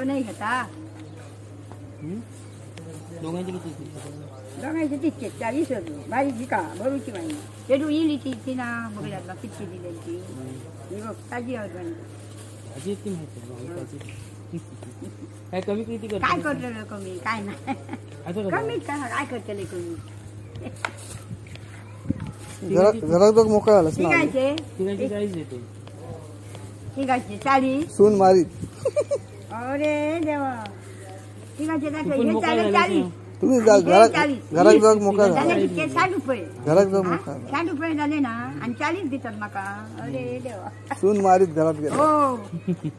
नाही घेता दोघांचे तितके 40 होते बारीक का भरूची माहिती तेडू इली ती ना बघल्यातला किती दिली ही बघ ताजी आजी ती माहिती काय कमी किती करते काय करते कमी काय नाही कमी काय करते कमी घरात बघ मोकळा झालास ना तिघांचे 40 देते तिघांचे 40 सून मारीत अरे देवा तिघांचे हे 40 तुम्ही घरात जाऊन मोकळा झाला 60 रुपये घरात जाऊन मोकळा 60 रुपये झाले ना आणि 40 देतात माका अरे देवा सून मारीत घरात गेला हो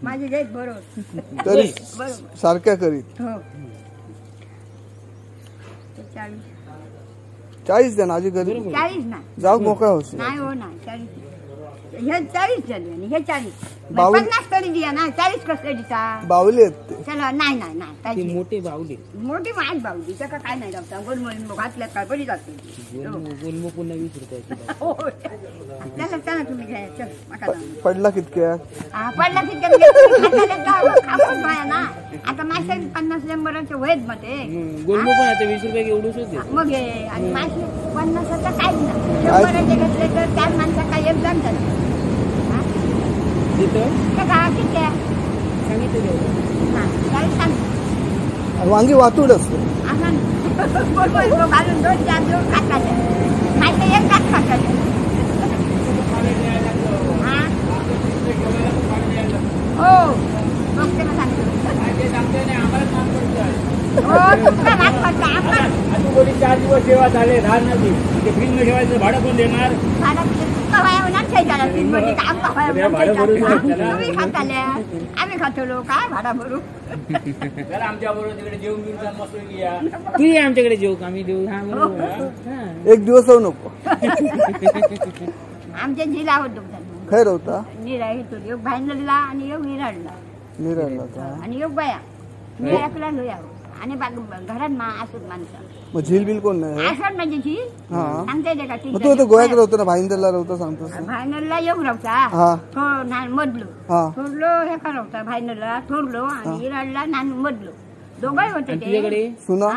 माझे जाईत बरोबर तरी सारख्या करीत हो 40 द्या ना आजी घरी 40 ना जाऊ मोकळा होश नाही हो ना 40 हे 40 झाले आणि हे 40 50 तरी द्या ना 40 कसले दिसा बावले आहेत ते चला नाही मोठे बावले मोठी माहीत बावली त्याचा काय नाही लागता गोलमोल घातल्यात काय बरी जाते गोलमो पुन्हा 20 रुपये चला तुम्ही घ्या चल माका पडला कितक्या पडला कितक्या ना आता मासे 50-100चे वयच मध्ये गोलमो पण आता 20 रुपये एवढूच मग हे आणि मासे 50चा काहीच नाही 100चे घेतले तर 4 माणसा काय एक जण झालं वांगी वातूड असते घालून 2-4 दिवस खातात नाही एक तास खातात हो मग ते चार दिवस जेव्हा झाले राहत नाही ते फ्रीज मध्ये ठेवायचं भाडं कोण देणार आम्ही खातो काय भाडा भरू आमच्या बरोबर तिकडे जेवून घेऊन मस्त तू आमच्याकडे जेवू आम्ही देऊ एक दिवस होऊ नको आमच्या जिल्हा होतो खैर होता निरा येतो योग भाईंदरला आणि योग निराडला आणि योग बाया निराकला लोया आणि घरात असत माणसं मग झील बिल कोण नाही असत माझी झील सांगते का तू आता गोव्यात राहतो ना भाईंदरला राहतो सांगतो भाईंदरला योग राहता थोडलो हे का राहता भाईंदरला थोडलो आणि इराडला मधलो दोघंही होते ते सुना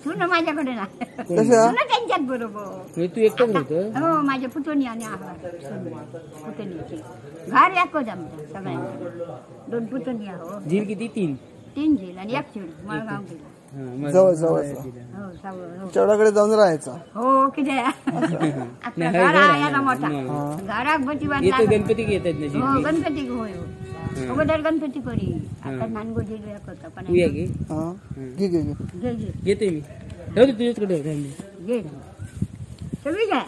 सुन माझ्याकडे ना त्यांच्यात बरोबर तू एकटं होतं हो माझ्या पुतणी आणि पुतणीचे घर एकच आमचं सगळ्यांना 2 पुतणी आहो झील किती 3 झील आणि 1 झील मळगाव गेला जवळ जवळ चौडाकडे जाऊन राहायचा हो किती याला मोठा घरात बची बांधला गणपती घेतात हो गणपती होय अगोदर गणपती करी आता नानगो झील होता पण घेते मी तुझ्याकडे घे सगळी घ्या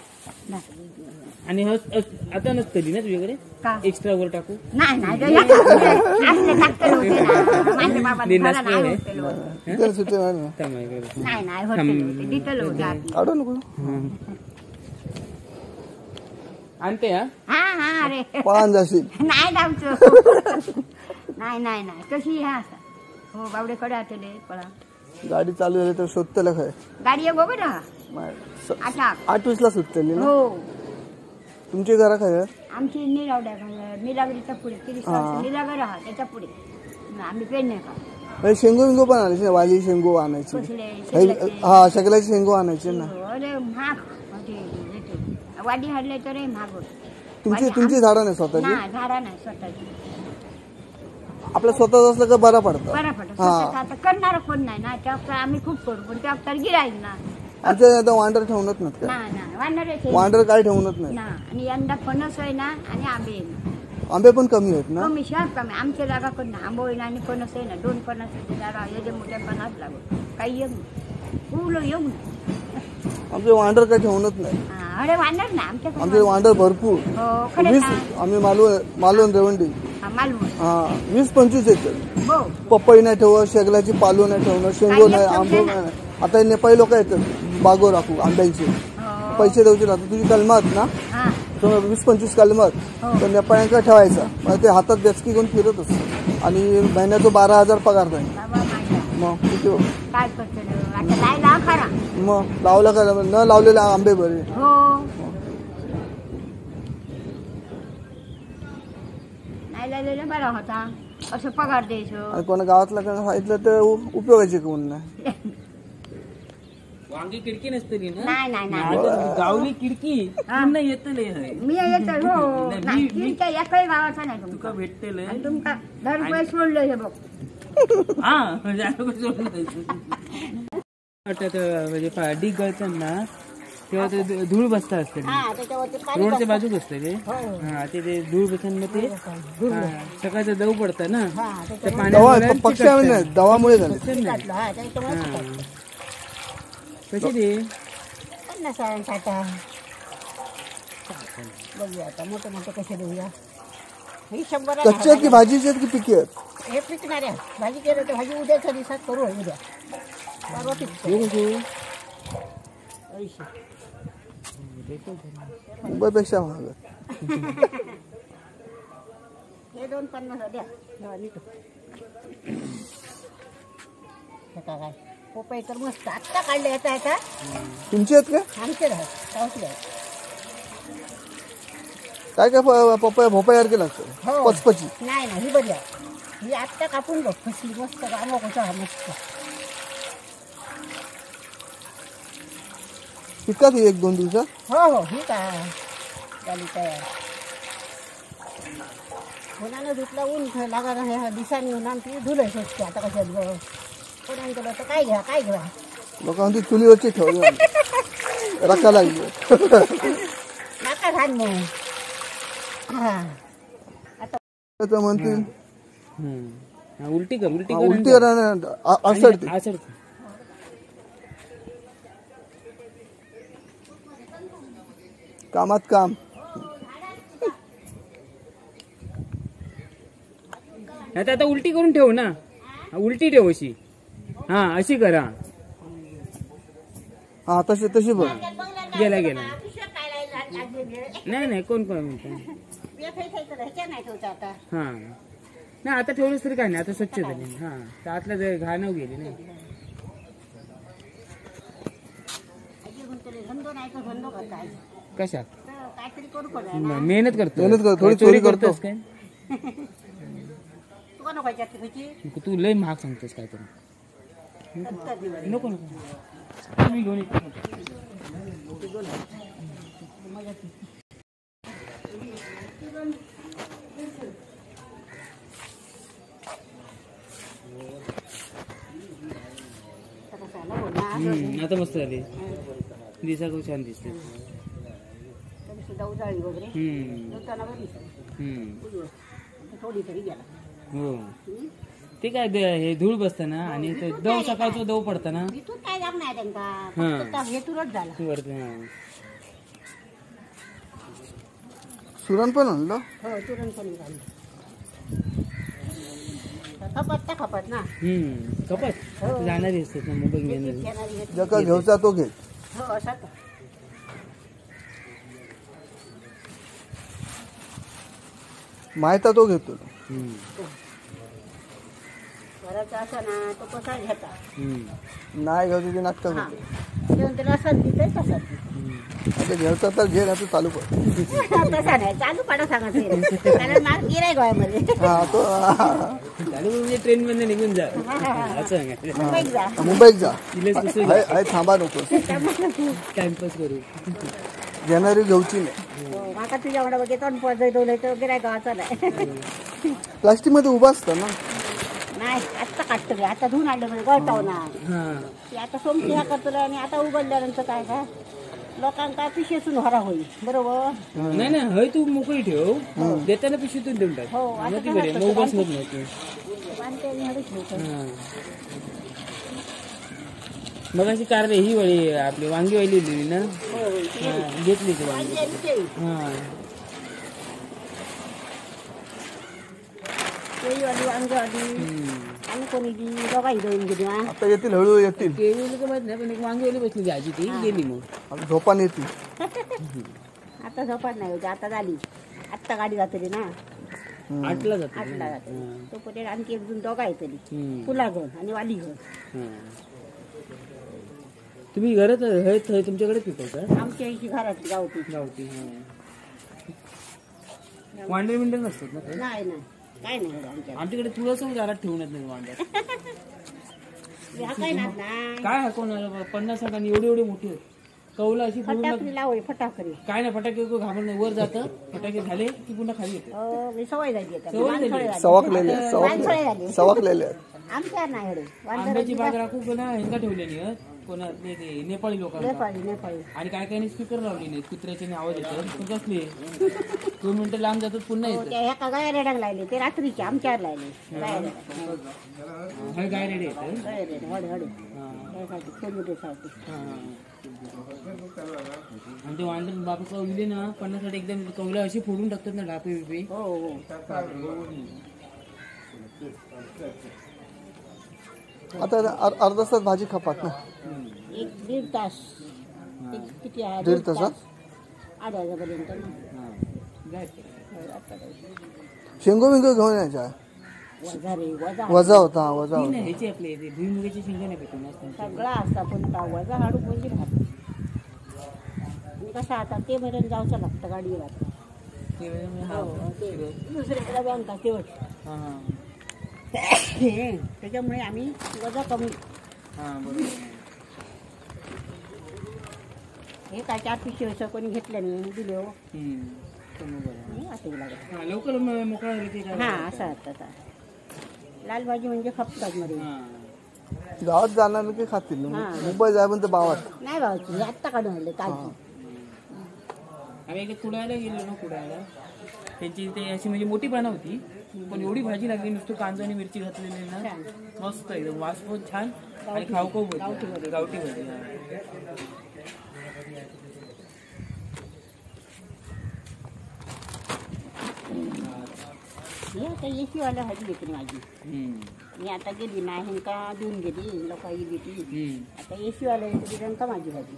आणि आता नसतली ना तुझ्याकडे का एक्स्ट्रा वर टाकू नाही नाही ग, असले टाकलेले होते ना. माझ्या बाबाने मला नाही होतेलं होतं. त्याला सुट्टी नाही ना. नाही नाही होतेलं होते डिटेल होते आतले. काढू नको आणते हा हा अरे पळान जाशील. नाही धावतो. नाही नाही नाही कशी ह्या असा हो बावडे कडे आलेले पळा गाडी चालू झाली तर शोधतेला काय गाडी एक बघ ना आता 8:20 ला सुटतेली ना. हो तुमची घरा काय आहे? आमची निरावड्या निलागरीच्या पुढे 30 निलागर हा त्याच्या पुढे आम्ही पेन नाही का म्हणजे शेंगो विंगो पण आणायची ना, वाली शेंगो आणायची. कसले हा शकलाची शेंगो आणायची ना. अरे महाग वाडी हाडले तर महाग होत. तुमची झाडं नाही स्वतःची? नाही झाडा नाही स्वतःची. आपलं स्वतःच असलं का बरं पडतं. बरं पडत आता करणार कोण नाही ना त्या आम्ही खूप करू पण त्या गिराईक ना आमच्या आता वांडर ठेवणच नाहीत काय. नाही वाढणार वांडर काय ठेवणच नाही. आणि यंदा फणस आहे ना आणि आंबे आहे ना. आंबे पण कमी आहेत ना. कमी शाप कमी आमच्या जागा कोण ना आंबो आहे ना आणि फणस आहे ना 2 फणसाची जागा येते मोठ्या फणस लागत काही येऊ फुलं येऊ आमचे वांडर काय ठेवणच नाही. अरे वाढणार ना आमचे वांडर भरपूर. हो खरं 20 आम्ही मालवण रेवंडी मालवण हा 20-25 येतात. हो पपई नाही ठेवत, शेगलाची पालू नाही ठेवणं, शेंगो नाही, आंबो नाही. आता नेपाळी लोक येतात बागो राखू आंब्यांचे पैसे द्यायचे राहतात. तुझी कलमात ना 20-25 कलमात तर नेपाळ्यांका ठेवायचा मग ते हातात बेचकी घेऊन फिरत असत आणि महिन्याचा 12,000 पगार नाही. मग किती काय करतो आता लायला खरा मग लावला का न लावलेले आंबे बरे. हो नाही लावलेला बरा होता असं पगार द्यायचं. आणि कोणा गावातला का सांगितलं तर उपयोगाचे कोण नाही. वांगी खिडकी नसतली ना. नाही नाही नाही गावली खिडकी पुन्हा येतले मी येतो हो नाही खिडक्या एकही गावाचा नाही तुका भेटतेले आणि तुमका 10 रुपये सोडलं हे बघ. हा म्हणजे डिग गळताना तेव्हा ते धूळ बसता असते रोडच्या बाजूक असते ते. हा ते धूळ बसताना ते सकाळचं दव पडतं ना त्या पाण्यात पक्षामुळे नाही दवामुळे झाले. कशी ते 50 साठा बघूया आता मोठे मोठे कसे देऊया. ही 100 कच्चे आहेत की भाजीचे आहेत की पिके आहेत? हे पिकणार आहे भाजी केलं तर भाजी उद्याच्या दिवसात करू उद्या परवा पिकते. मुंबईपेक्षा महाग आहे. हे 250 द्या काय पपई तर मस्त आत्ता काढले आता तुमचे आहेत का? आमचे राहत काय काय पपया भोपयासारखे लागतं हो. पचपची. नाही नाही ही बरी आहे ही आत्ता कापून बघ कसली मस्त आंबा कसा मस्त पिकात 1-2 दिवसात. हो हो ही काय झाली तयार उन्हानं धुतला ऊन लागा ह्या दिवसांनी उन्हान ती धुलं शकते आता कशात बघ कोणाने केलं तर काय घ्या लोकांनी चुलीवरची ठेवली रक्का लागली नका घाल मग आता म्हणतील उलटी कर उलटी असं कामात काम. आता उलटी करून ठेव ना उलटी ठेव अशी. हा अशी करा. हा तशी बघ गेला नाही कोण हा नाही आता ठेवलंच तरी काय नाही आता स्वच्छ झाली. हा तर आतलं घाणं गेली नाही. कशा मेहनत करतो थोडी चोरी करतोस काय तू लय महाग सांगतोस काय तरी नको मी घेऊन येतो. आता मस्त झाली दिसा खूप छान दिसते. हो ते काय हे धूळ बसतं ना आणि दव सकाळचं दव पडतं ना काय जाम नाही त्यांना हे तुरच झाला. चुरण पण आणलं हो चुरण पण घाललं खपत त्या खपत ना कपत जाणारी असतात ना मोबाईल घेणार घेणारी जका घेऊचा तो घे हो असा का माहिती तो घेतो घराचा असा ना तो कसा घेता नाही घेऊ तुझी नाटक करतो घेऊन त्याला असाच दिसतंय तसाच आता घ्यायचा तर घे ना तू चालू कर तसा नाही चालू पाडा सांगायचं कारण मार्ग गिराय गोव्यामध्ये हा तो चालू म्हणजे ट्रेन मध्ये निघून जा असं सांगायचं मुंबईत जा मुंबईत जा तिला कसं आहे थांबा नको टाइमपास करू घेणारी घेऊची नाही हो, माका तुझ्या एवढा बघितलं आणि पडदय डोले तर गिराय गावाचा नाही प्लास्टिक मध्ये उभा असतं ना नाही आत्ता काढतो रे आता धुवून आणलं म्हणजे गळताव ना ते आता सोमती ह्या करतो आणि आता उघडल्यानंतर काय का लोकांका पिशेतून हरा होईल बरोबर नाही नाही हय तू मोकळी ठेव देताना पिशवीतून देऊन टाक हो आता ती बरे मग बस होत नाही बांधते आणि हळूच ठेवतो. मग अशी कार ही वळी आपली वांगी वाली लिहिली ना घेतली ती वांगी केळीवाली वांगेवाली आणि कोणी दी दोघाही देऊन गेली हा आता येतील हळू येतील केळी का माहित नाही पण एक वांगी वाली बसली आजी ती गेली मग आता झोपान येतील आता झोपाट नाही होती आता झाली आत्ता गाडी जातली ना 8ला जातो 8ला जाते तो पटेल आणखी एक दोघा येतली फुला घर आणि वाली घर तुम्ही घरात हळद तुमच्याकडे पिकवता आमच्या इथे घरात गावती गावठी वांडे मिंडे नसतात ना नाही नाही काय नाही आमच्या आमच्याकडे तुळस घरात ठेवण्यात नाही वांड्या हा काय ना काय हकवणार 50 साठांनी एवढी एवढी मोठी आहेत. कौला अशी पूर्ण फटाकडी लावली फटाकडी काय नाही फटाके घाबरत नाही वर जातं फटाके झाले की पुन्हा खाली येते सवय झाली आता सवय झाली. माणसळे झाली. सवकलेले माणसळे झाली सवकलेले आमच्या नाही हडे आंब्याची बाग राखू पुन्हा हेंगा ठेवलेली आहेत कोणा ते नेपाळी लोकांना नेपाळी नेपाळी आणि काय काय स्पीकर लावले नाही कुत्र्याचे आवाज येतात पण कसले 2 मिनिटं लांब जातात पुन्हा हो, येतात त्या ह्या गाया रेडांग लायले ते रात्रीचे आमच्यावर लायले गाया हे गाय रेडी येतात रेड हडे हडे त्यासाठी खोलुटेसाठी आणि ते वांडे बापू कवले ना 50 साठ एकदम कवला अशी फोडून टाकतात ना डापे बिपे हो हो आता अर्धा तास भाजी खपात ना 1-1.5 तास किती आहे 1.5 तासात 8 वाजेपर्यंत ना शेंगो बिंगो घेऊन यायच्या वजा रे वजा वजा होता वजा होता ह्याची आपले ते भुईमुगाची शेंगा भेटून सगळा असता पण ता वजा हाडू म्हणजे राहत आणि कसं आता ते मरण जाऊचं लागतं गाडीवर आता दुसऱ्याकडे बँका तेवढ त्याच्यामुळे आम्ही वजा कमी हे काय 4 पिशवी असं कोणी घेतलं नाही दिले हो लवकर मोकळा हा असं आता लाल भाजी म्हणजे खपतात मध्ये गावात जाणार की खातील मुंबई जाय पण ते बावात नाही भाऊ आत्ता काढून आणले काल आम्ही एकदा कुडायला गेलो ना कुडायला त्यांची ते अशी म्हणजे मोठी पानं होती पण एवढी भाजी लागली नुसतं कांदा आणि मिरची घातलेली ना मस्त एकदम वास पण छान आणि खाऊ खाऊ गावठी भाजी हे आता एसीवाला भाजी घेतली माझी मी आता गेली नाही का देऊन गेली लोक गेली ती आता एसीवाला येते का माझी भाजी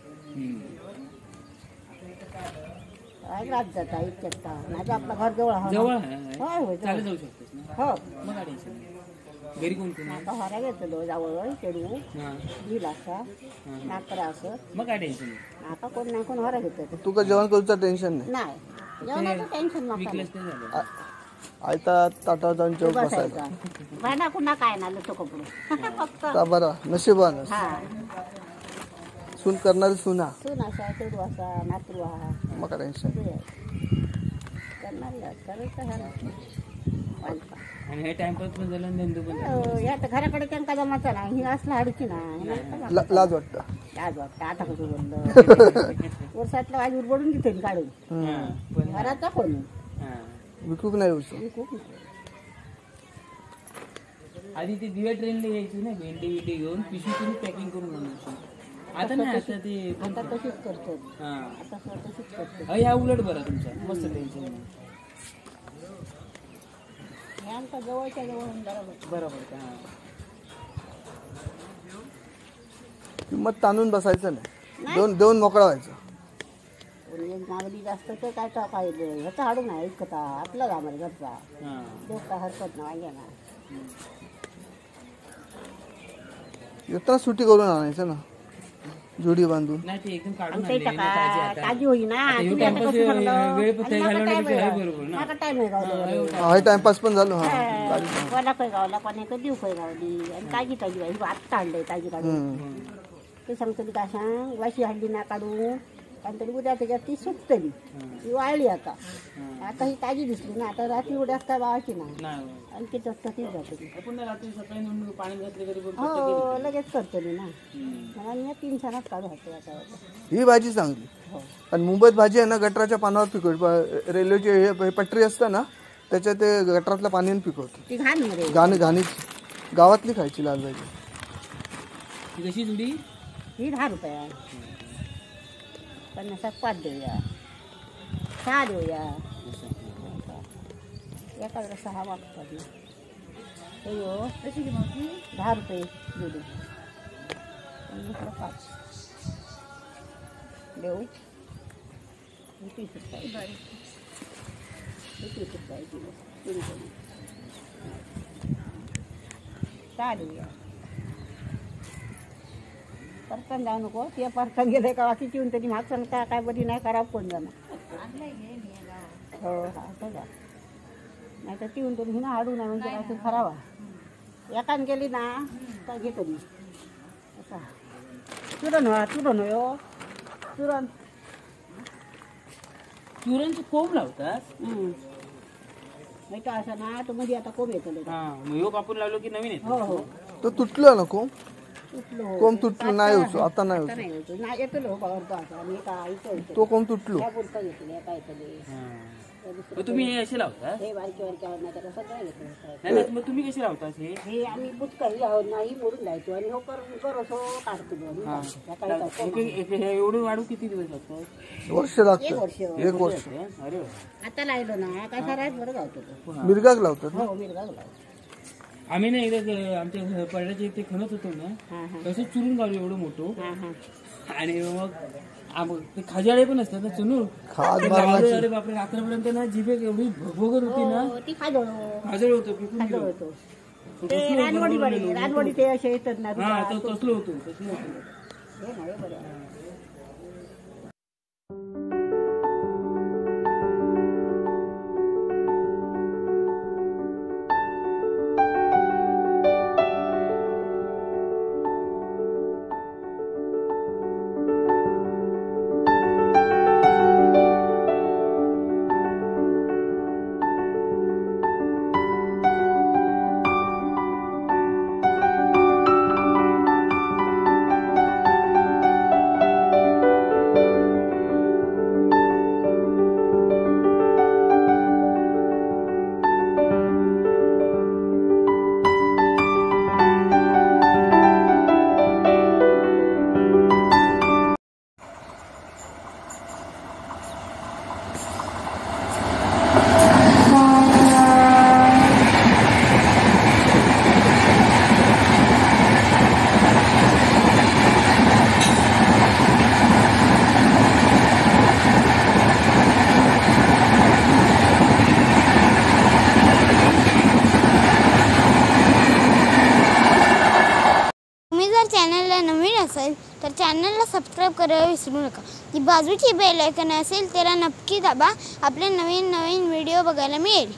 काय रात जाता इतक्यात माझं आपलं घर जवळ आहे चालत जाऊ शकतो हो मग घरी कोण कोण आता हरा घेतलो जवळ चेडू दिला असा नाकरा असं मग काय टेन्शन आता कोण नाही कोण हरा घेतात तुका जेवण करूचं टेन्शन नाही जेवणाचं टेन्शन नका आयता ताटावर जाऊन जेवण बसायचं भांडा कुणा काय ना तो कपडे फक्त बरं नशिबान हा सून करणारी सुना सून असा चेडू असा नातरू हा मग काय टेन्शन करणार करायचं आणि हे टाइमपास पण झालं धंदो पण या तर घराकडे त्यांना जमाचा ना ही असला हाडूची ना लाज वाटतं लाज वाटतं आता कसं बोललं वर्षातलं आज उरबडून घेते काढून घराचा कोण विकूक नाही उचल विकूक आधी ती दिव्या ट्रेनला यायची ना भेंडी बिंडी घेऊन पिशवीतून पॅकिंग करून आणायची आता नाही आता ते आता तशीच करतात आता तशीच करतात ह्या उलट बरं तुमचा मस्त टेन्शन आमच्या जवळच्या जवळ बरोबर का? किंमत ताणून बसायचं नाही, देऊन मोकळा व्हायचं. मागणी जास्त तर काय तर काय ह्याचा हाडू नाही इतकं आपलं आम्हाला घरचा देव काय हरकत नाही ना. येताना सुट्टी करून आणायचं ना, जोडी बांधून. नाही ते एकदम काढून ते ताजी होई ना. हा टाइमपास पण झालो. हा कोणा खंय गावला कोणाक देव खंय गावली आणि ताजी ताजी बाई आत्ता आणलंय ताजी काढून. ते सांगतली का सांग वाशी हल्ली ना काढू आणि तरी उद्या त्याच्यात ती सुकतली, ती वाळली आता. आता ही ताजी दिसली ना, आता रात्री उद्या काय बाळाची ना आणि ती जास्त ती जाते. हो लगेच करतली ना. मला 3 सणात काढू होते आता. ही भाजी चांगली. आणि मुंबईत भाजी आहे ना गटराच्या पानावर पिकवत. रेल्वेची हे पटरी असतं ना त्याच्यात ते गटरातल्या पाण्याने पिकवतो. ती घाणमध्ये घाणीची गावातली खायची लाल भाजी. कशी जुडी? ही 10 रुपये. 50 5 देऊया, 6 देऊया. एखाद्या 6 वाजता हो कशी किंमत? 10 रुपये जोडी. 5 देऊ. 30 रुपये. 30 रुपये किलो. 6 देऊया. परतन जाऊ नको. ते परतन गेले का वाकी चिवून तरी मागचं काय बरी नाही खराब कोण जाणार. हो हा सगळा नाही तर चिवून तरी हिना हाडू नाही म्हणजे काय खराब आहे. एकान गेली ना तर घेतो मी असा. चुरण हो चुरण. चुरणचं कोंब लावतात. नाही का असं ना तो मध्ये आता कोंब येतो. कापून लावलो की नवीन येतो. हो हो तो तुटलं ना कोंब तुटलं नाही होतो आता नाही होतो. नाही येतो तो कोंब तुटलो. तुम्ही हे असे लावता? हे बारके बारके सगळं नाही मग तुम्ही कसे लावता? हे आम्ही बुचकाही आहोत नाही मोडून द्यायचो आणि हो करतो काढतो. एवढं वाढू किती दिवस लागतात? वर्ष लागतं. 1 वर्ष. अरे आता लावलं ना काय सरायच बरं गावतो. मिरगाग लावतात. हो मिरगाग लावतो आम्ही ना एकदा आमच्या पडल्याच्या इथे खणत होतो ना तसं चुरून गावलं एवढं मोठं. आणि मग ते खाजाळे पण असतात ना चुनूर. अरे बापरे रात्रपर्यंत ना जिभे एवढी भगभगत होती ना. ती खाजळ होतो. रानवडी ते असे येतात ना. तसलं होतं. चॅनलला नवीन असेल तर चॅनलला सबस्क्राईब करायला विसरू नका. जी बाजूची बेल आयकॉन असेल त्याला नक्की दाबा. आपले नवीन नवीन व्हिडिओ बघायला मिळेल.